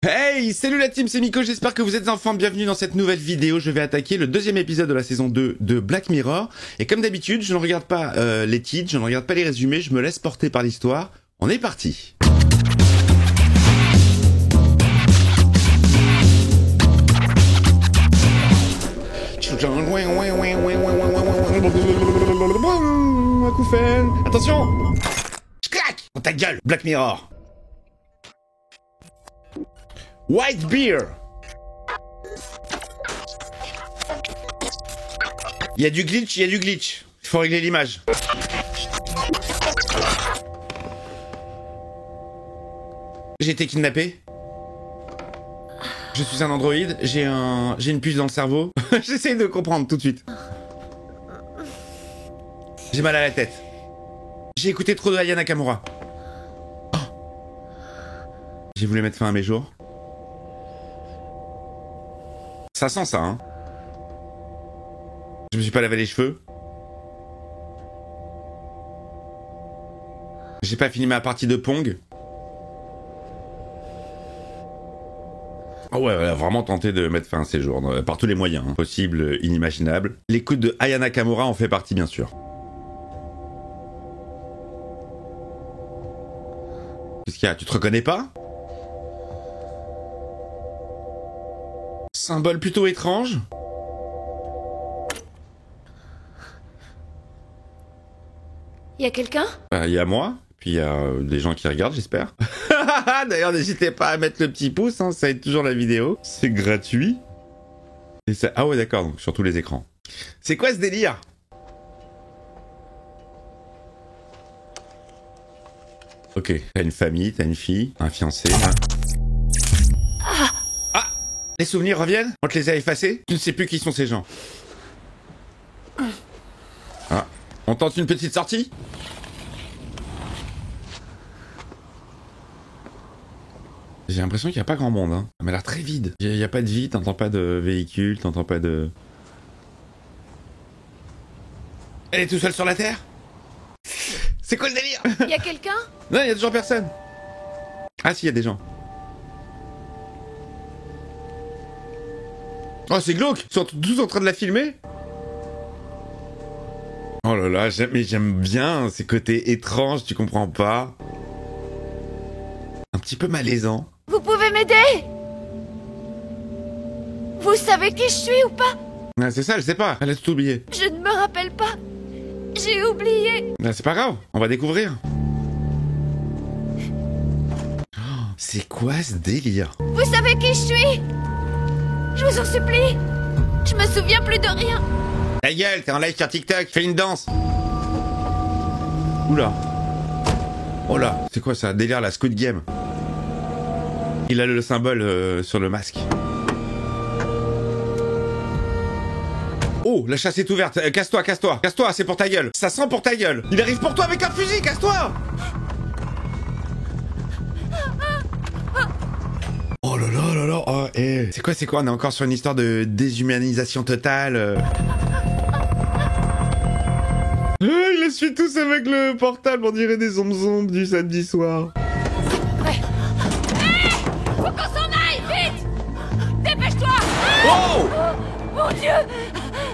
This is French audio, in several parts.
Hey, salut la team, c'est Miko, j'espère que vous êtes en forme, bienvenue dans cette nouvelle vidéo. Je vais attaquer le deuxième épisode de la saison 2 de Black Mirror. Et comme d'habitude, je ne regarde pas les titres, je ne regarde pas les résumés, je me laisse porter par l'histoire. On est parti. Attention! Clac! Dans ta gueule, Black Mirror! White beer. Il y a du glitch, il y a du glitch. Il faut régler l'image. J'ai été kidnappé. Je suis un androïde, j'ai une puce dans le cerveau. J'essaye de comprendre tout de suite. J'ai mal à la tête. J'ai écouté trop de Aya Nakamura. Oh. J'ai voulu mettre fin à mes jours. Ça sent ça, hein. Je me suis pas lavé les cheveux. J'ai pas fini ma partie de Pong. Oh ouais, elle a vraiment tenté de mettre fin à ces jours, par tous les moyens, hein, possibles, inimaginables. L'écoute de Aya Nakamura en fait partie, bien sûr. Qu'est-ce qu'il y a? Tu te reconnais pas? Symbole plutôt étrange. Y a quelqu'un? Il y a moi, puis il y a des gens qui regardent, j'espère. D'ailleurs, n'hésitez pas à mettre le petit pouce, hein, ça aide toujours la vidéo. C'est gratuit. Et ça... Ah ouais, d'accord, donc sur tous les écrans. C'est quoi ce délire? Ok, t'as une famille, t'as une fille, un fiancé. Hein. Ah! Les souvenirs reviennent? On te les a effacés? Tu ne sais plus qui sont ces gens. Ah, on tente une petite sortie? J'ai l'impression qu'il n'y a pas grand monde, hein. Ça m'a l'air très vide. Il n'y a pas de vie, t'entends pas de véhicule, t'entends pas de... Elle est tout seule sur la Terre? C'est quoi le délire? Y a quelqu'un? Non, il y a toujours personne. Ah si, il y a des gens. Oh, c'est glauque. Ils sont tous en train de la filmer. Oh là là, j'aime bien ces côtés étranges, tu comprends pas. Un petit peu malaisant. Vous pouvez m'aider? Vous savez qui je suis ou pas? Ah, c'est ça, je sais pas. Elle a tout oublié. Je ne me rappelle pas. J'ai oublié. Ah, c'est pas grave, on va découvrir. Oh, c'est quoi ce délire? Vous savez qui je suis? Je vous en supplie. Je me souviens plus de rien. Ta gueule, t'es en live sur TikTok, fais une danse. Oula. Oh là, c'est quoi ça? Délire la Squid Game. Il a le symbole sur le masque. Oh, la chasse est ouverte. Casse-toi, casse-toi. Casse-toi, c'est pour ta gueule. Ça sent pour ta gueule. Il arrive pour toi avec un fusil, casse-toi. Oh là là là là. Oh, hey. C'est quoi? On est encore sur une histoire de déshumanisation totale. Ils les suivent tous avec le portable. On dirait des zombies du samedi soir. Ouais. Hé! Faut qu'on s'en aille, vite! Dépêche-toi! Oh! Mon Dieu!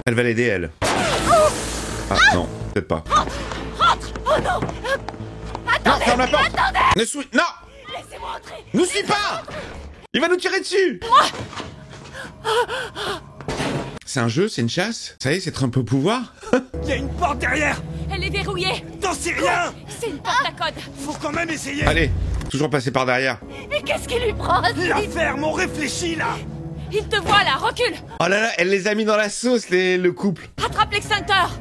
Elle va l'aider, elle. Ah, non, peut-être pas. Rentre! Oh non! Attendez! Non, ferme la porte! Attendez! Ne suis... Non! Laissez-moi entrer! Nous suis pas! Il va nous tirer dessus! C'est un jeu, c'est une chasse? Ça y est, c'est Trump au pouvoir? Il y a une porte derrière! Elle est verrouillée! T'en sais rien! C'est une porte à code! Faut quand même essayer! Allez, toujours passer par derrière. Mais qu'est-ce qui lui prend? La ferme, on réfléchit là! Il te voit là, recule! Oh là là, elle les a mis dans la sauce, le couple. Attrape l'extincteur!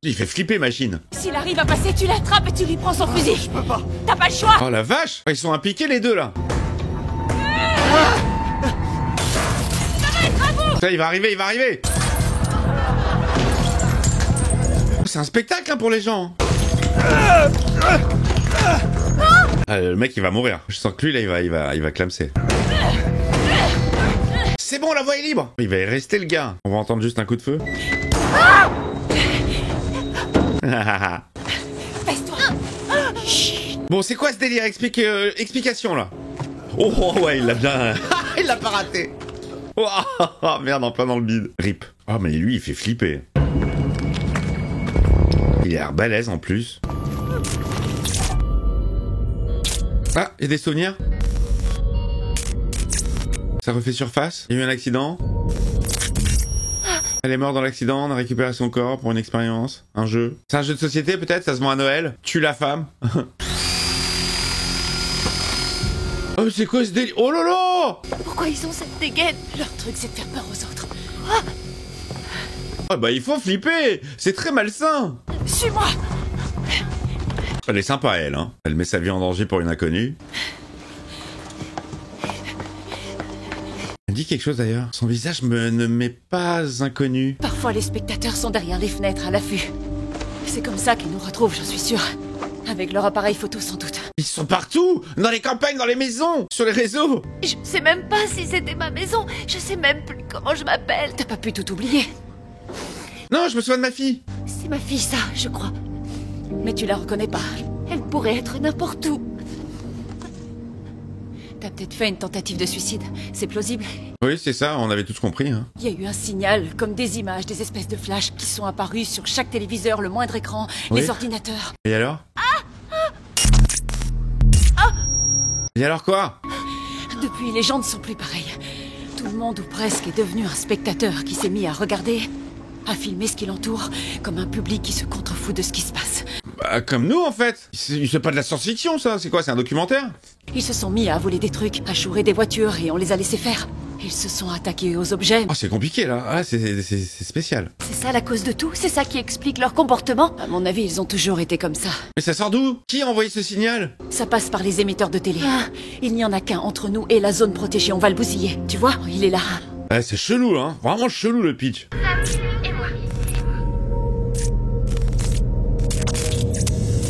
Il fait flipper, machine. S'il arrive à passer, tu l'attrapes et tu lui prends son fusil! Je peux pas! T'as pas le choix! Oh la vache! Ils sont impliqués les deux là. Ça va être à vous! Ça, il va arriver, il va arriver. C'est un spectacle hein, pour les gens. Ah, le mec il va mourir. Je sens que lui là il va clamser. C'est bon, la voie est libre. Il va y rester le gars. On va entendre juste un coup de feu. Baisse-toi! Chut! Bon, c'est quoi ce délire? Explication, là. Oh, ouais, il l'a bien... il l'a pas raté. Oh, merde, en plein dans le bide. Rip. Oh, mais lui, il fait flipper. Il a l'air balèze, en plus. Ah, il y a des souvenirs? Ça refait surface? Il y a eu un accident? Elle est morte dans l'accident, on a récupéré son corps pour une expérience, un jeu. C'est un jeu de société peut-être, ça se vend à Noël. Tue la femme. Oh c'est quoi ce délire? Oh là là! Pourquoi ils ont cette dégaine? Leur truc c'est de faire peur aux autres. Oh bah il faut flipper! C'est très malsain! Suis-moi! Elle est sympa elle, hein. Elle met sa vie en danger pour une inconnue. Elle dit quelque chose d'ailleurs. Son visage ne m'est pas inconnu. Parfois les spectateurs sont derrière les fenêtres à l'affût. C'est comme ça qu'ils nous retrouvent, j'en suis sûre. Avec leur appareil photo sans doute. Ils sont partout! Dans les campagnes, dans les maisons! Sur les réseaux! Je sais même pas si c'était ma maison. Je sais même plus comment je m'appelle. T'as pas pu tout oublier. Non, je me souviens de ma fille! C'est ma fille ça, je crois. Mais tu la reconnais pas. Elle pourrait être n'importe où. T'as peut-être fait une tentative de suicide. C'est plausible. Oui, c'est ça, on avait tous compris, hein. Il y a eu un signal, comme des images, des espèces de flashs qui sont apparus sur chaque téléviseur, le moindre écran, Oui. les ordinateurs. Et alors? Et alors quoi? Depuis, les gens ne sont plus pareils. Tout le monde, ou presque, est devenu un spectateur qui s'est mis à regarder, à filmer ce qui l'entoure, comme un public qui se contrefout de ce qui se passe. Bah, comme nous, en fait. C'est pas de la science-fiction, ça. C'est quoi? C'est un documentaire? Ils se sont mis à voler des trucs, à chourer des voitures, et on les a laissés faire. Ils se sont attaqués aux objets. Oh, c'est compliqué, là. Ah, c'est spécial. C'est ça la cause de tout? C'est ça qui explique leur comportement? À mon avis, ils ont toujours été comme ça. Mais ça sort d'où? Qui a envoyé ce signal? Ça passe par les émetteurs de télé. Il n'y en a qu'un entre nous et la zone protégée, on va le bousiller. Tu vois, il est là. Ouais, c'est chelou, hein. Vraiment chelou, le pitch.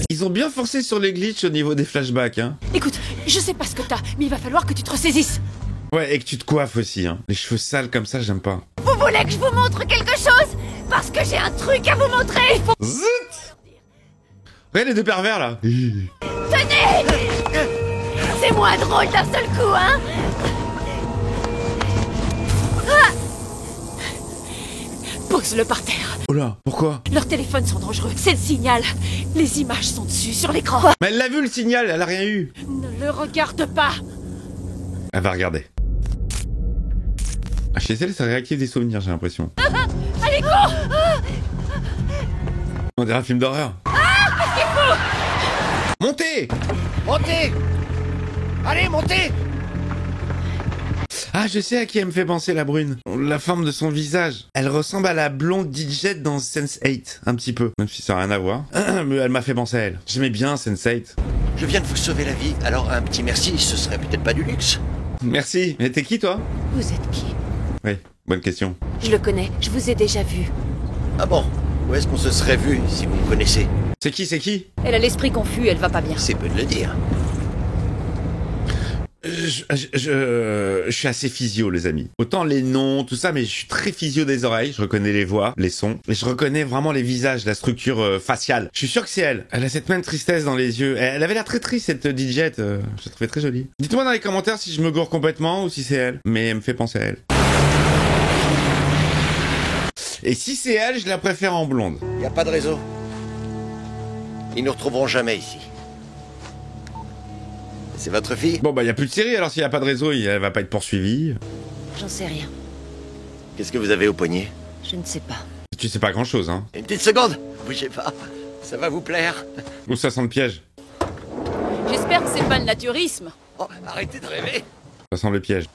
Ils ont bien forcé sur les glitches au niveau des flashbacks, hein. Écoute, je sais pas ce que t'as, mais il va falloir que tu te ressaisisses. Ouais, et que tu te coiffes aussi, hein. Les cheveux sales comme ça, j'aime pas. Vous voulez que je vous montre quelque chose? Parce que j'ai un truc à vous montrer. Il faut... Zut! Regarde les deux pervers, là. Tenez! C'est moins drôle d'un seul coup, hein? Ah! Pose-le par terre. Oh là, pourquoi? Leurs téléphones sont dangereux. C'est le signal. Les images sont dessus, sur l'écran. Mais elle l'a vu, le signal, elle a rien eu. Ne le regarde pas. Elle va regarder. Ah, chez elle, ça réactive des souvenirs, j'ai l'impression. Allez, cours! On dirait un film d'horreur. Montez! Montez! Allez, montez! Ah, je sais à qui elle me fait penser, la brune. La forme de son visage. Elle ressemble à la blonde DJ dans Sense8, un petit peu. Même si ça n'a rien à voir. Mais elle m'a fait penser à elle. J'aimais bien Sense8. Je viens de vous sauver la vie, alors un petit merci, ce serait peut-être pas du luxe. Merci. Mais t'es qui, toi? Vous êtes qui? Oui, bonne question. Je le connais, je vous ai déjà vu. Ah bon? Où est-ce qu'on se serait vu, si vous me connaissez? C'est qui? Elle a l'esprit confus, elle va pas bien. C'est peu de le dire. Je suis assez physio, les amis. Autant les noms, tout ça, mais je suis très physio des oreilles. Je reconnais les voix, les sons. Et je reconnais vraiment les visages, la structure faciale. Je suis sûr que c'est elle. Elle a cette même tristesse dans les yeux. Elle avait l'air très triste, cette DJ. Je la trouvais très jolie. Dites-moi dans les commentaires si je me gourre complètement ou si c'est elle. Mais elle me fait penser à elle. Et si c'est elle, je la préfère en blonde. Y a pas de réseau. Ils nous retrouveront jamais ici. C'est votre fille? Bon, bah, y a plus de série, alors s'il y a pas de réseau, elle va pas être poursuivie. J'en sais rien. Qu'est-ce que vous avez au poignet? Je ne sais pas. Tu sais pas grand-chose, hein. Une petite seconde. Bougez pas. Ça va vous plaire. Ou ça sent le piège. J'espère que c'est pas le naturisme. Oh, arrêtez de rêver. Ça sent le piège.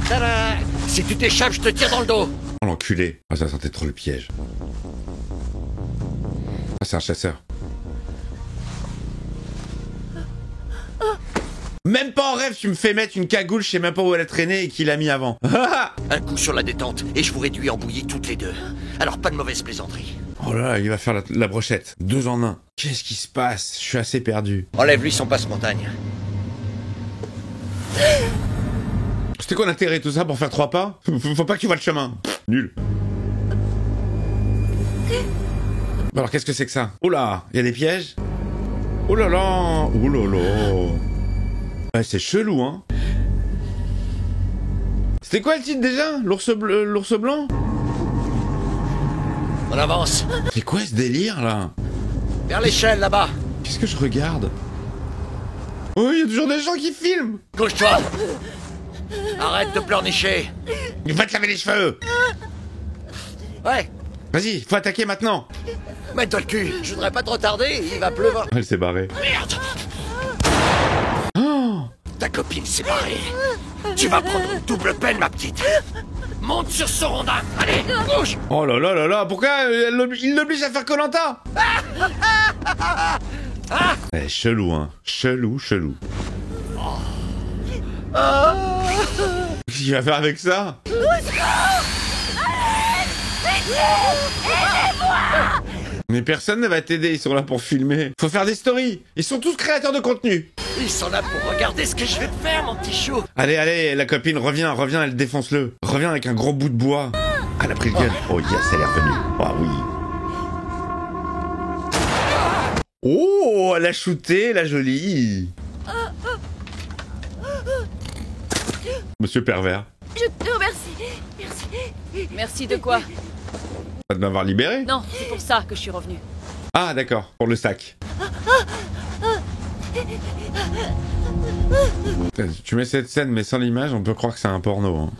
Tada! Si tu t'échappes, je te tire dans le dos. Oh, l'enculé. Ah, ça sentait trop le piège. Ah, c'est un chasseur. Même pas en rêve, tu me fais mettre une cagoule, je sais même pas où elle a traîné et qui l'a mis avant. Un coup sur la détente, et je vous réduis en bouillie toutes les deux. Alors pas de mauvaise plaisanterie. Oh là là, il va faire la brochette. 2 en 1. Qu'est-ce qui se passe? Je suis assez perdu. Enlève-lui son passe-montagne. C'était quoi l'intérêt de tout ça pour faire 3 pas? Faut pas que tu vois le chemin. Pff, nul. Bon alors qu'est-ce que c'est que ça? Oh là, il y a des pièges? Oh là là. Oh là là. Ouais, c'est chelou, hein. C'était quoi le titre déjà? L'ours bleu, l'ours blanc? On avance. C'est quoi ce délire là? Vers l'échelle, là-bas. Qu'est-ce que je regarde? Oh, il y a toujours des gens qui filment. Couche-toi. Arrête de pleurnicher. Il va te laver les cheveux. Ouais, Vas-y, faut attaquer maintenant. mets-toi le cul. Je voudrais pas te retarder, il va pleuvoir. Elle s'est barrée. Merde. Oh, Ta copine s'est barrée. Tu vas prendre une double peine, ma petite. Monte sur ce rondin. Allez, bouge. oh là là là là, pourquoi il l'oblige à faire Koh-Lanta? Eh, chelou, hein. Chelou, chelou. Qu'est-ce qu'il va faire avec ça? Mais personne ne va t'aider, ils sont là pour filmer. Faut faire des stories. Ils sont tous créateurs de contenu. Ils sont là pour regarder ce que je vais te faire, mon petit chou. Allez, allez, la copine, reviens, elle défonce-le. Reviens avec un gros bout de bois. Ah, elle a pris le gun. Oh yes, elle est revenue. Ah oui. Oh, elle a shooté, la jolie. Monsieur pervers. Je te remercie. Merci. Merci de quoi? Pas de m'avoir libéré? Non, c'est pour ça que je suis revenue. Ah, d'accord, pour le sac. Tu mets cette scène, mais sans l'image, on peut croire que c'est un porno. Hein.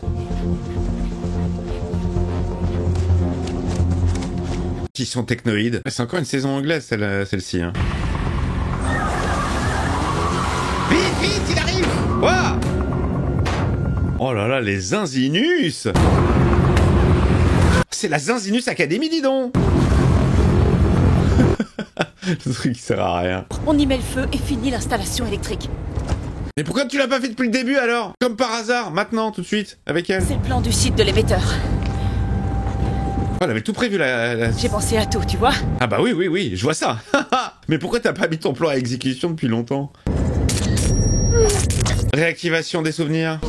Qui sont technoïdes. C'est encore une saison anglaise, celle-ci. Hein. Vite, vite, il arrive! Ouah! Oh là là, les Zinzinus! C'est la Zinzinus Academy, dis donc! Le truc qui sert à rien. On y met le feu et finit l'installation électrique. Mais pourquoi tu l'as pas fait depuis le début alors? Comme par hasard, maintenant, tout de suite, avec elle. C'est le plan du site de l'émetteur. Oh, elle avait tout prévu, la... J'ai pensé à tout, tu vois? Ah bah oui, oui, oui, je vois ça. Mais pourquoi t'as pas mis ton plan à exécution depuis longtemps? Réactivation des souvenirs.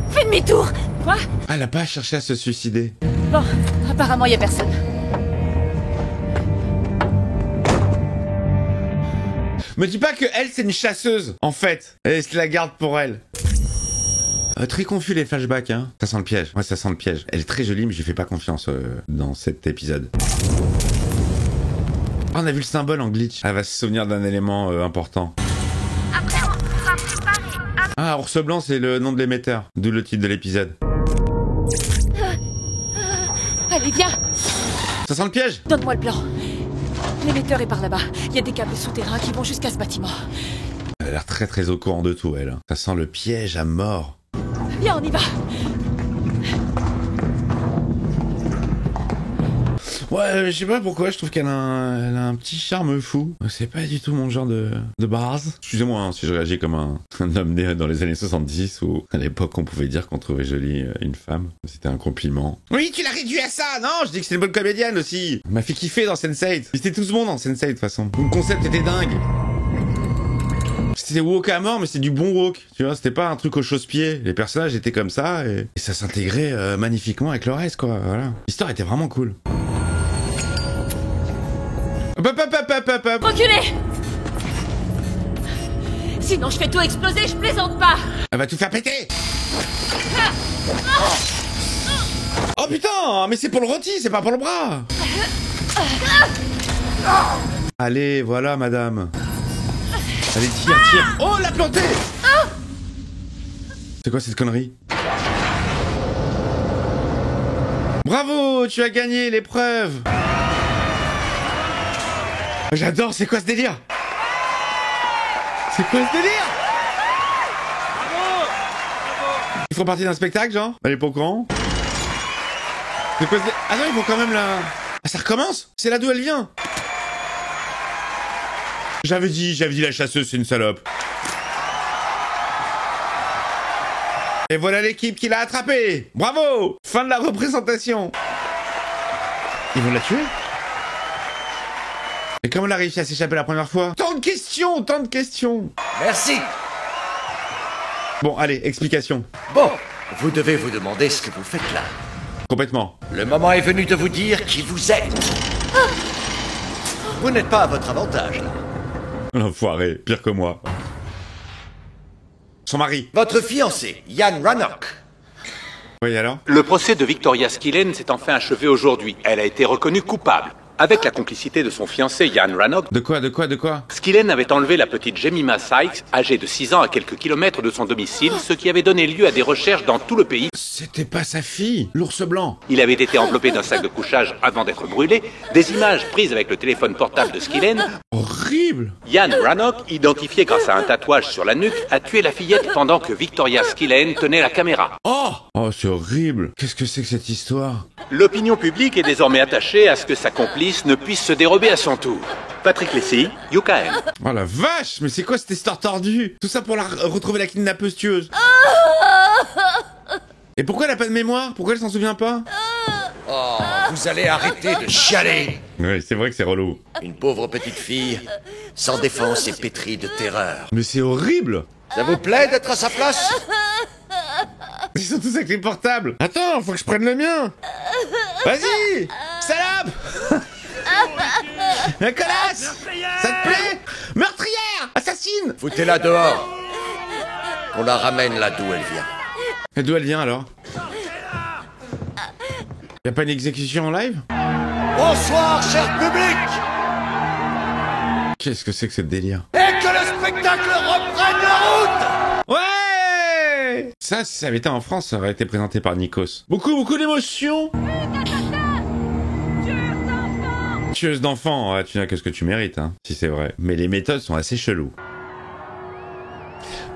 Fais demi-tour! Quoi? Ah, elle a pas cherché à se suicider. Bon, apparemment y a personne. Me dis pas que elle, c'est une chasseuse, en fait. Et se la garde pour elle. Très confus les flashbacks, hein. Ça sent le piège. Ouais, ça sent le piège. Elle est très jolie, mais je lui fais pas confiance dans cet épisode. Oh, on a vu le symbole en glitch. Elle va se souvenir d'un élément important. Ah, ours blanc, c'est le nom de l'émetteur. D'où le titre de l'épisode. Allez, viens! Ça sent le piège? Donne-moi le plan. L'émetteur est par là-bas. Il y a des câbles souterrains qui vont jusqu'à ce bâtiment. Elle a l'air très très au courant de tout, elle. Ça sent le piège à mort. Viens, on y va! Ouais, je sais pas pourquoi, je trouve qu'elle a un petit charme fou. C'est pas du tout mon genre de base. Excusez-moi hein, si je réagis comme un homme né dans les années 70 où à l'époque on pouvait dire qu'on trouvait jolie une femme. C'était un compliment. Oui, tu l'as réduit à ça! Non, je dis que c'est une bonne comédienne aussi! Elle m'a fait kiffer dans Sense8. Ils étaient tous bons dans Sense8 de toute façon. Le concept était dingue. C'était woke à mort, mais c'est du bon woke. Tu vois, c'était pas un truc au chausse-pied. Les personnages étaient comme ça et ça s'intégrait magnifiquement avec le reste, quoi. Voilà. L'histoire était vraiment cool. Hop. Reculez! Sinon je fais tout exploser, je plaisante pas! Elle va tout faire péter! Oh putain! Mais c'est pour le rôti, c'est pas pour le bras! Allez, voilà, madame. Allez, tire. Oh, l'a planté! C'est quoi cette connerie? Bravo, tu as gagné l'épreuve! J'adore, c'est quoi ce délire? C'est quoi ce délire? Ils font partie d'un spectacle, genre? Elle est pas au courant? C'est quoi ce délire? Ah non, ils vont quand même la... Ah, ça recommence? C'est là d'où elle vient? J'avais dit la chasseuse, c'est une salope. Et voilà l'équipe qui l'a attrapée. Bravo! Fin de la représentation. Ils vont la tuer? Et comment elle a réussi à s'échapper la première fois? Tant de questions! Merci. Bon, allez, explication. Bon, vous devez vous demander ce que vous faites là. Complètement. Le moment est venu de vous dire qui vous êtes. Vous n'êtes pas à votre avantage, là. L'enfoiré, pire que moi. Son mari. Votre fiancé, Ian Rannoch. Oui, alors? Le procès de Victoria Skillen s'est enfin achevé aujourd'hui. Elle a été reconnue coupable. Avec la complicité de son fiancé Ian Rannoch, De quoi? Skillen avait enlevé la petite Jemima Sykes, âgée de 6 ans à quelques kilomètres de son domicile, ce qui avait donné lieu à des recherches dans tout le pays. C'était pas sa fille, l'ours blanc. Il avait été enveloppé d'un sac de couchage avant d'être brûlé. Des images prises avec le téléphone portable de Skillen. Horrible. Ian Rannoch, identifié grâce à un tatouage sur la nuque, a tué la fillette pendant que Victoria Skillen tenait la caméra. Oh, c'est horrible. Qu'est-ce que c'est que cette histoire? L'opinion publique est désormais attachée à ce que sa complice ne puisse se dérober à son tour. Patrick Lessy, UKM. Oh la vache, mais c'est quoi cette histoire tordue? Tout ça pour retrouver la kidnappeuse tueuse. Et pourquoi elle a pas de mémoire? Pourquoi elle s'en souvient pas? Oh, vous allez arrêter de chialer. Oui, c'est vrai que c'est relou. Une pauvre petite fille, sans défense et pétrie de terreur. Mais c'est horrible. Ça vous plaît d'être à sa place? Ils sont tous avec les portables. Attends, faut que je prenne le mien. Vas-y, salope. La colasse. Ça te plaît? Meurtrière, assassine. Foutez-la dehors. On la ramène là d'où elle vient. Et d'où elle vient alors? Y'a pas une exécution en live? Bonsoir, cher public. Qu'est-ce que c'est que ce délire? Et que le spectacle reprenne la route. Ouais! Ça, si ça avait été en France, ça aurait été présenté par Nikos. Beaucoup d'émotions! Tueuse d'enfants, ouais, tu n'as que ce que tu mérites, hein, si c'est vrai. Mais les méthodes sont assez cheloues.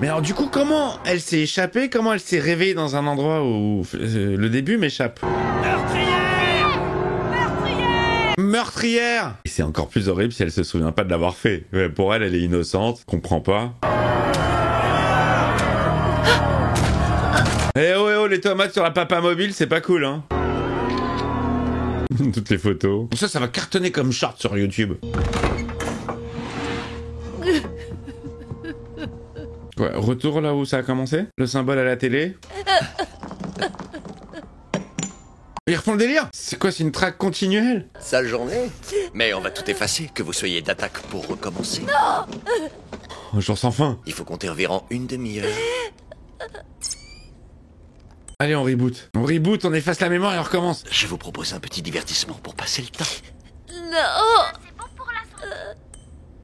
Mais alors du coup, comment elle s'est échappée? Comment elle s'est réveillée dans un endroit où le début m'échappe? Meurtrière! Et c'est encore plus horrible si elle se souvient pas de l'avoir fait. Ouais, pour elle, elle est innocente, comprend pas. Eh oh, les tomates sur la papa mobile, c'est pas cool, hein. Toutes les photos. Ça va cartonner comme short sur YouTube. Quoi, retour là où ça a commencé? Le symbole à la télé? Ils refont le délire? C'est quoi, c'est une traque continuelle? Sale journée. Mais on va tout effacer, que vous soyez d'attaque pour recommencer. Un jour sans fin. Il faut compter environ une demi-heure. Allez, on reboot. On efface la mémoire et on recommence. Je vous propose un petit divertissement pour passer le temps.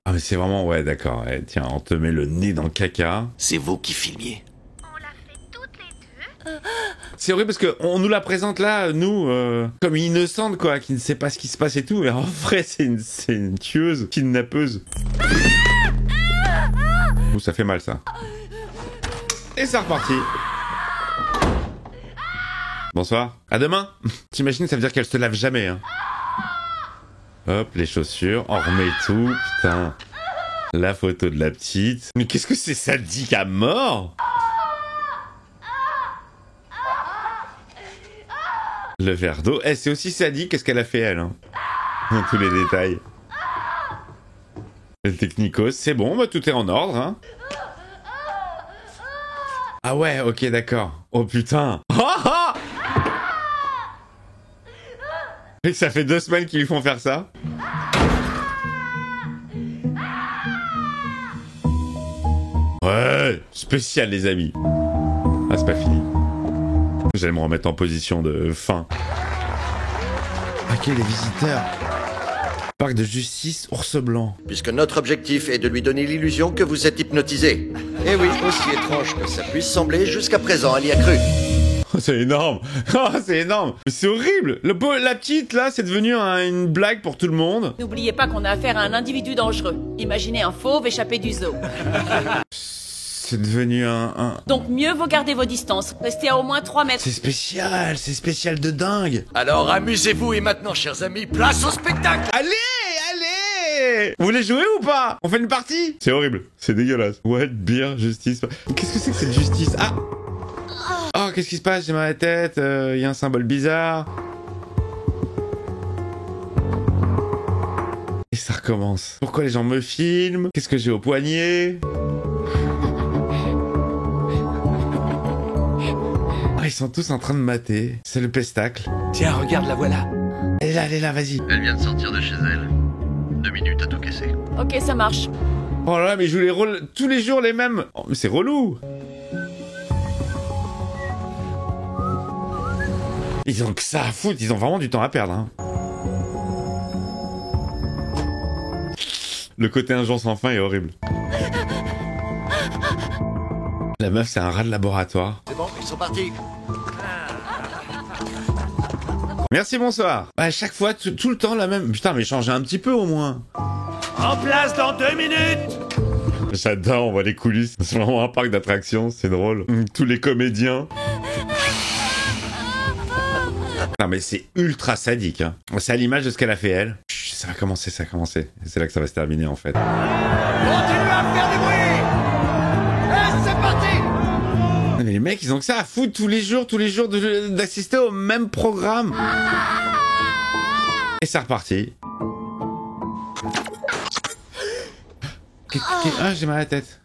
Ah mais c'est vraiment, ouais, d'accord. Eh, tiens, on te met le nez dans le caca. C'est vous qui filmiez. C'est horrible parce que on nous la présente là, nous, comme innocente quoi, qui ne sait pas ce qui se passe et tout, mais en vrai c'est une tueuse, kidnappeuse. Ouh, ça fait mal ça. Et c'est reparti. Bonsoir. À demain. T'imagines, ça veut dire qu'elle se lave jamais, hein. Hop, les chaussures, on remet tout, putain. La photo de la petite. Mais qu'est-ce que c'est sadique à mort? Le verre d'eau. Eh, c'est aussi sadique qu'est-ce qu'elle a fait, elle, hein. Dans tous les détails. Le technicos, c'est bon, bah tout est en ordre, hein. Ah ouais, ok, d'accord. Oh putain. Et ça fait 2 semaines qu'ils lui font faire ça. Ouais, spécial les amis. Ah, c'est pas fini. J'allais me remettre en position de fin. Ok, les visiteurs. Parc de justice, ours blanc. Puisque notre objectif est de lui donner l'illusion que vous êtes hypnotisé. Et oui, aussi étrange que ça puisse sembler, jusqu'à présent, elle y a cru. Oh, c'est énorme. Oh, c'est énorme. Mais c'est horrible. La petite, là, c'est devenu une blague pour tout le monde. N'oubliez pas qu'on a affaire à un individu dangereux. Imaginez un fauve échappé du zoo. C'est devenu Donc mieux vaut garder vos distances. Restez à au moins 3 mètres. C'est spécial de dingue. Alors amusez-vous et maintenant, chers amis, place au spectacle. Allez. Vous voulez jouer ou pas? On fait une partie? C'est horrible. C'est dégueulasse. What, beer, justice. Qu'est-ce que c'est que cette justice? Ah. Oh, qu'est-ce qui se passe? J'ai mal à la tête, y a un symbole bizarre. Et ça recommence. Pourquoi les gens me filment? Qu'est-ce que j'ai au poignet? Ah, ils sont tous en train de mater. C'est le pestacle. Tiens, regarde, la voilà. Elle est là, vas-y. Elle vient de sortir de chez elle. 2 minutes à tout casser. Ok, ça marche. Oh là là, mais je joue les rôles tous les jours les mêmes. Oh, mais c'est relou. Ils ont que ça à foutre, ils ont vraiment du temps à perdre. Hein. Le côté un jour sans fin est horrible. La meuf, c'est un rat de laboratoire. C'est bon, ils sont partis. Merci, bonsoir. À chaque fois, tout le temps la même. Putain, mais changez un petit peu au moins. En place dans 2 minutes. J'adore, on voit les coulisses. C'est vraiment un parc d'attractions, c'est drôle. Tous les comédiens. Non mais c'est ultra sadique. Hein. C'est à l'image de ce qu'elle a fait elle. Chut, ça va commencer, ça va commencer. C'est là que ça va se terminer en fait. Continuez à faire du bruit. Et c'est parti. Non, mais les mecs, ils ont que ça à foutre tous les jours d'assister au même programme. Et c'est reparti. Ah, j'ai mal à la tête.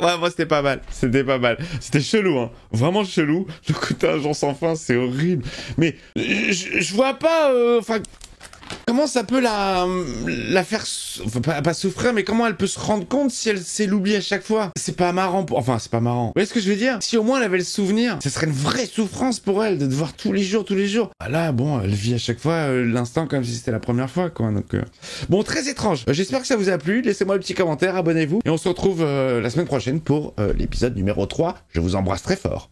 Ouais, moi c'était pas mal. C'était chelou, hein. Vraiment chelou. Le côté un jour sans fin, c'est horrible. Mais je vois pas. Enfin, comment ça peut la faire. Enfin, pas souffrir, mais comment elle peut se rendre compte si elle l'oublie à chaque fois. C'est pas marrant. Enfin, c'est pas marrant. Vous voyez ce que je veux dire? Si au moins elle avait le souvenir, ce serait une vraie souffrance pour elle de devoir tous les jours. Ah là, bon, elle vit à chaque fois l'instant comme si c'était la première fois, quoi. Donc, bon, très étrange. J'espère que ça vous a plu. Laissez-moi un petit commentaire, abonnez-vous. Et on se retrouve la semaine prochaine pour l'épisode numéro 3. Je vous embrasse très fort.